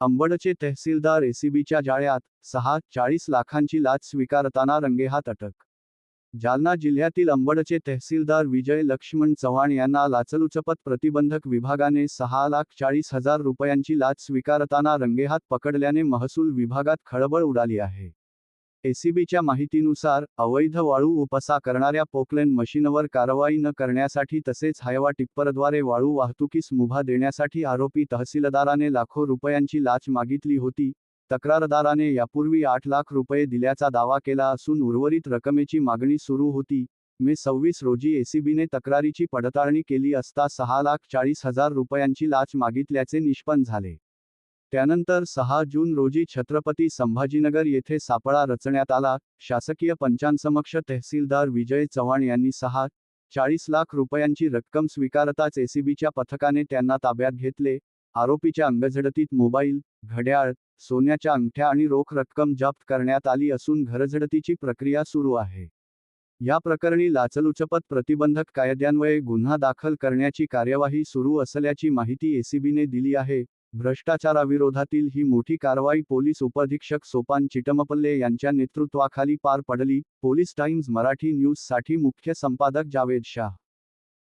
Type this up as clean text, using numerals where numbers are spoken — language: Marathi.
अंबडचे तहसीलदार एसीबीच्या जाळ्यात, 40 लाखांची लाच स्वीकारताना रंगेहात अटक. जालना जिल्ह्यातील अंबडचे तहसीलदार विजय लक्ष्मण चव्हाण यांना लाचलुचपत प्रतिबंधक विभागाने 6,40,000 रुपयांची लाच स्वीकारताना रंगेहात पकडल्याने महसूल विभागात खळबळ उडाली आहे. एसीबीच्या माहितीनुसार, अवैध वाळू उपसा करणाऱ्या पोकलेन मशीनवर कारवाई न करण्यासाठी तसेच हायवा टिप्परद्वारे वाळू वाहतुकीस मुभा देण्यासाठी आरोपी तहसीलदाराने लाखो रुपयांची लाच मागितली होती. तक्रारदाराने यापूर्वी 8 लाख रुपये दिल्याचा दावा केला असून उर्वरित रकमेची मागणी सुरू होती. मे 26 रोजी एसीबीने तक्रारीची पडताळणी केली असता 6,40,000 रुपयांची लाच मागितल्याचे निष्पन्न झाले. त्यानंतर 6 जून रोजी छत्रपती संभाजीनगर येथे सापळा रचण्यात आला. शासकीय पंचांसमक्ष तहसीलदार विजय चव्हाण यांनी 6,40 लाख रुपयांची रक्कम स्वीकारताच एसीबीच्या पथकाने त्यांना ताब्यात घेतले. आरोपीच्या अंगझडतीत मोबाईल, घड्याळ, सोन्याच्या अंगठ्या आणि रोख रक्कम जप्त करण्यात आली असून घरझडतीची प्रक्रिया सुरू आहे. या प्रकरणी लाचलुचपत प्रतिबंधक कायद्यान्वये गुन्हा दाखल करण्याची कार्यवाही सुरू असल्याची माहिती एसीबीने दिली आहे. भ्रष्टाचाराविरोधातील ही मोठी कारवाई पोलीस उपअधीक्षक सोपान चिटमपल्ले यांच्या नेतृत्वाखाली पार पडली. पोलीस टाइम्स मराठी न्यूजसाठी मुख्य संपादक जावेद शाह.